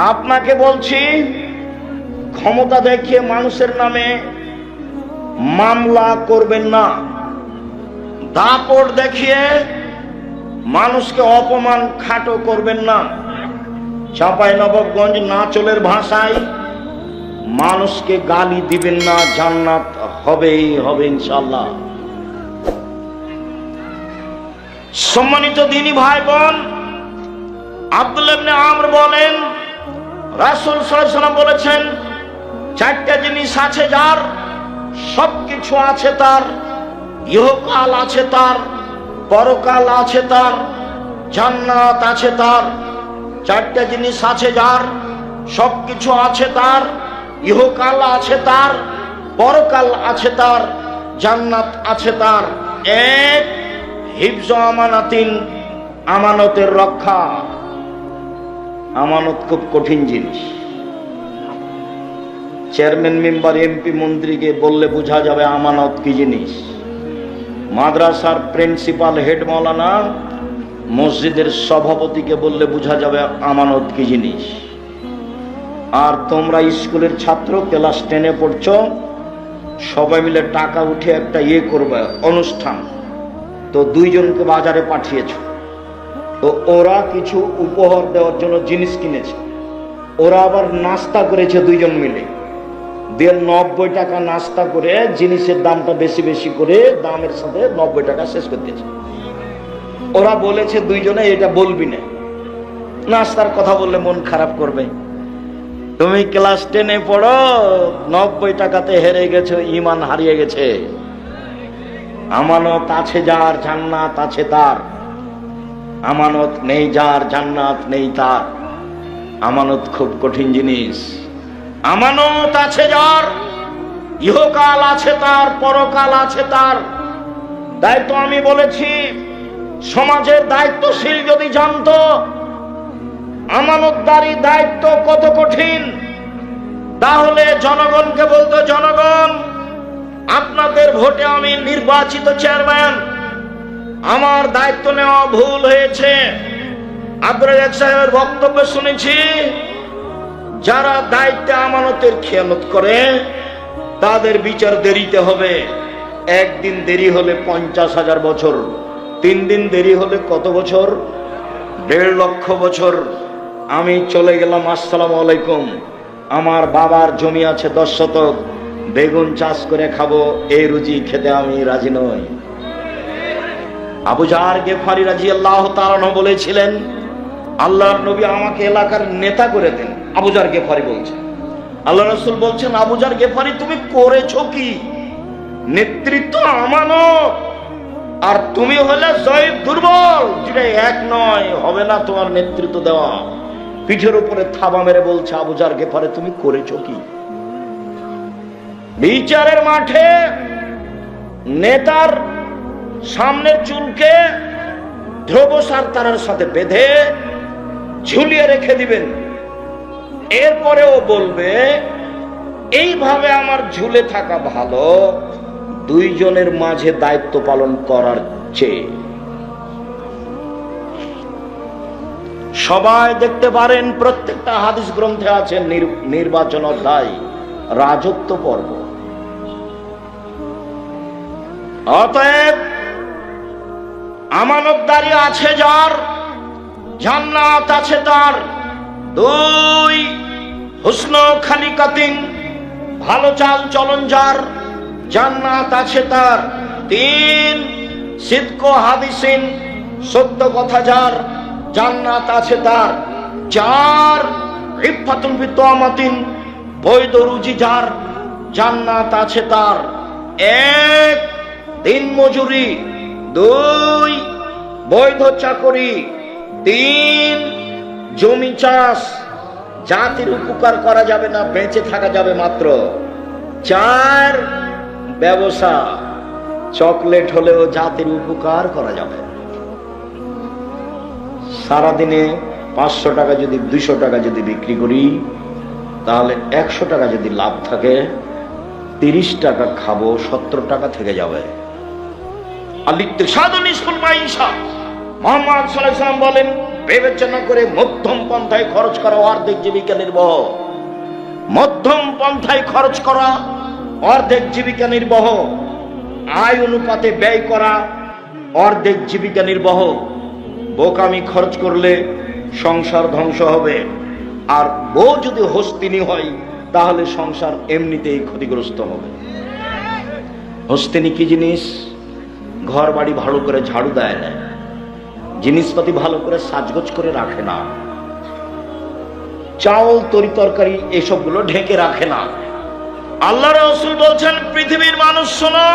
আপনাকে বলছি, ক্ষমতা দেখিয়ে মানুষের নামে মামলা করবেন না। দাপট দেখিয়ে মানুষকে অপমান খাটো করবেন না। চাঁপাইনবাবগঞ্জ নাচলের ভাষায় মানুষকে গালি দিবেন না, জান্নাত হবেই হবে ইনশাআল্লাহ। সম্মানিত দিনী ভাই বোন, আব্দুল্লাহ ইবনে আমর বলেন, রাসূল সাল্লাল্লাহু আলাইহি ওয়াসাল্লাম বলেছেন, চারটা জিনিস আছে যার, সবকিছু আছে তার, ইহকাল আছে তার, পরকাল আছে তার, জান্নাত আছে তার। চারটা জিনিস আছে যার, সবকিছু আছে তার, ইহকাল আছে তার, পরকাল আছে তার, জান্নাত আছে তার। এক, হিফজ আমানাতিন, আমানতের রক্ষা। আমানত খুব কঠিন জিনিস। চেয়ারম্যান, মেম্বার, এমপি, মন্ত্রীকে বললে বোঝা যাবে আমানত কি জিনিস। মাদ্রাসার প্রিন্সিপাল, হেড মাওলানা, মসজিদের সভাপতিকে বললে বোঝা যাবে আমানত কি জিনিস। আর তোমরা স্কুলের ছাত্র, ক্লাস 10-এ পড়ছো, সবাই মিলে টাকা উঠে একটা করবে অনুষ্ঠান, তো দুইজনকে বাজারে পাঠিয়েছো, তো ওরা কিছু উপহার দেওয়ার জন্য জিনিস কিনেছে, ওরা আবার নাস্তা করেছে দুইজন মিলে, দিয়ে 90 টাকা নাস্তা করে জিনিসের দামটা বেশি বেশি করে দামের সাথে 90 টাকা শেষ করতেছে। ওরা বলেছে দুইজনে, এটা বলবি না, নাস্তার কথা বললে মন খারাপ করবে। তুমি ক্লাস 10-এ পড়ো, 90 টাকাতে হেরে গেছো, ঈমান হারিয়ে গেছে। আমানত আছে যার, জান্নাত আছে তার। আমানত নেই যার, জান্নাত নেই তার। আমানত খুব কঠিন জিনিস। আমানত আছে যার, ইহকাল আছে তার, পরকাল আছে তার। দায়িত্ব আমি বলেছি, সমাজের দায়িত্বশীল যদি জানতো আমানতদারি দায়িত্ব কত কঠিন, তাহলে জনগণকে বলতো, জনগণ, আপনাদের ভোটে আমি নির্বাচিত চেয়ারম্যান, আমার দায়িত্ব নেওয়া ভুল হয়েছে। আব্দুর রাজ্জাক সাহেবের বক্তব্য শুনেছি, যারা দায়িত্বে আমানতের খেয়ানত করে তাদের বিচার দেরিতে হবে। একদিন দেরি হলে 50,000 বছর, 3 দিন দেরি হলে কত বছর? 1.5 লক্ষ বছর। আমি চলে গেলাম, আসসালামু আলাইকুম, আমার বাবার জমি আছে 10 শতক, বেগুন চাষ করে খাবো, এই রুজি খেতে আমি রাজি নই। আবু জার গেফারি রাদিয়াল্লাহু তাআলা আনহু বলেছিলেন, আল্লাহর নবী আমাকে এলাকার নেতা করে দেন। আবু জার গেফারি বলছেন, আল্লাহ রাসূল বলছেন, আবু জার গেফারি তুমি করেছো কি? নেতৃত্ব আমানত, আর তুমি হলে জয়ীফ, দুর্বল, যেটা এক নয়, হবে না তোমার নেতৃত্ব দেওয়া। পিঠের উপরে থাবা মেরে বলছে, আবু জার গেফারি তুমি করেছো কি? বিচারের মাঠে নেতার সামনের চুলকে ধ্রুবসার তারের সাথে বেঁধে ঝুলিয়ে রেখে দিবেন। এরপরেও বলবে, এইভাবে আমার ঝুলে থাকা ভালো দুইজনের মাঝে দায়িত্ব পালন করার চেয়ে। সবাই দেখতে পারেন, প্রত্যেকটা হাদিস গ্রন্থে আছে নির্বাচন অধ্যায়, রাজত্ব পর্ব। অতএব আমানতদারি আছে যার, জান্নাত আছে তার। 2, হুসন খালিকাতিন, ভালো চাল চলন যার, জান্নাত আছে তার। 3, সিদক হাদিসিন, সত্য কথা যার, জান্নাত আছে তার। 4, ইফাতুন বিতমাতিন, বৈধ রুজি যার, জান্নাত আছে তার। 1, দিন মজুরি। 2, বৈধ চাকরি। 3, জমি চাষ, জাতির উপকার করা যাবে না, বেঁচে থাকা যাবে মাত্র। 4, ব্যবসা, চকলেট হলেও জাতির উপকার করা যাবে। সারাদিনে 500 টাকা যদি 200 টাকা যদি বিক্রি করি, তাহলে 100 টাকা যদি লাভ থাকে, 30 টাকা খাবো, 70 টাকা থেকে যাবে। আল-ইকতিসাদু নিসফুল মাঈশা। মুহাম্মদ সাল্লাল্লাহু আলাইহি ওয়াসাল্লাম বলেন, বিবেচনা করে মধ্যম পন্থায় খরচ করা অর্ধেক জীবিকা নির্বাহ। মধ্যম পন্থায় খরচ করা অর্ধেক জীবিকা নির্বাহ। আয় অনুপাতে ব্যয় করা অর্ধেক জীবিকা নির্বাহ। বোকামি খরচ করলে সংসার ধ্বংস হবে। আর বউ যদি হস্তিনী হয় তাহলে সংসার এমনিতেই ক্ষতিগ্রস্ত হবে। হস্তিনী কি জিনিস? ঘর বাড়ি ভালো করে ঝাড়ু দেয় না, জিনিসপাতি ভালো করে সাজগোজ করে রাখে না, চাউল তরি তরকারি এসবগুলো ঢেকে রাখে না। আল্লাহ রাসূল বলছেন, পৃথিবীর মানুষ শোনো,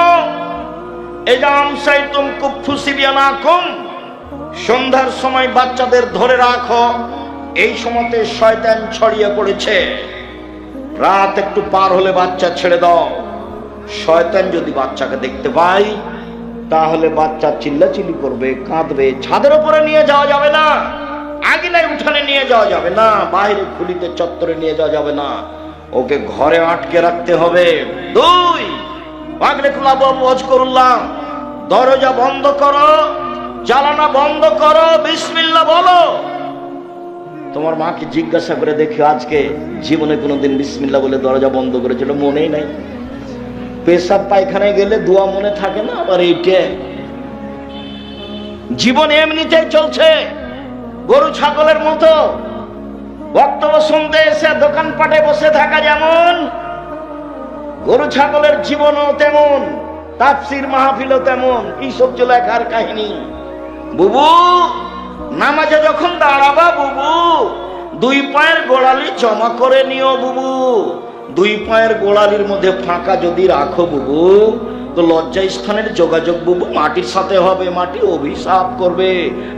এজামসাইতুম কুফুসিবিয়ানাকুম, সন্ধ্যার সময় বাচ্চাদের ধরে রাখো, এই সময়তে শয়তান ছড়িয়ে পড়েছে। রাত একটু পার হলে বাচ্চা ছেড়ে দাও। শয়তান যদি বাচ্চাকে দেখতে পায় তাহলে বাচ্চা চিল্লাচিল্লি করবে, কাঁদবে। ছাদের উপরে নিয়ে যাওয়া যাবে না, আঙিনায় উঠানে নিয়ে যাওয়া যাবে না, বাইরে খুলিতে চত্বরে নিয়ে যাওয়া যাবে না, ওকে ঘরে আটকে রাখতে হবে। 2, দরজা বন্ধ করো, জ্বালানা বন্ধ করো, বিসমিল্লাহ বলো। তোমার মাকে জিজ্ঞাসা করে দেখি, আজকে জীবনে কোনোদিন বিসমিল্লাহ বলে দরজা বন্ধ করেছিল? মনেই নাই। পেশাব পায়খানায় গেলে দোয়া মনে থাকে না, আবার এইটা। জীবন এমনিতেই চলছে গরু ছাগলের মতো। বক্তব্য শুনতে এসে দোকানপাটে বসে থাকা যেমন, গরু ছাগলের জীবনও তেমন, তাফসীর মাহফিলও তেমন। কি সব লেখার কাহিনী। বুবু নামাজে যখন দাঁড়াবা, বুবু 2 পায়ের গোড়ালি জমা করে নিও। বুবু 2 পায়ের গোড়ালির মধ্যে ফাঁকা যদি রাখো বুবু, তো লজ্জা স্থানের যোগাযোগ বুবু মাটির সাথে হবে, মাটি অভিশাপ করবে।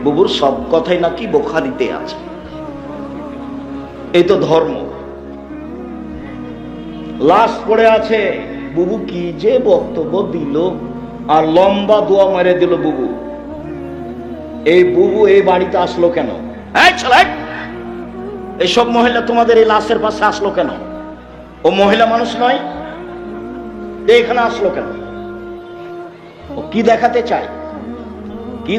বুবুর সব কথাই নাকি বুখারীতে আছে। এই তো ধর্ম। লাশ পড়ে আছে, বুবু কি যে বক্তব্য দিল, আর লম্বা দোয়া মেরে দিল বুবু। এই বুবু এই বাড়িতে আসলো কেন? এইসব মহিলা তোমাদের এই লাশের পাশে আসলো কেন? ও মহিলা মানুষ নয়? এখানে আসলো কেন? ও কি দেখাতে চায়? কি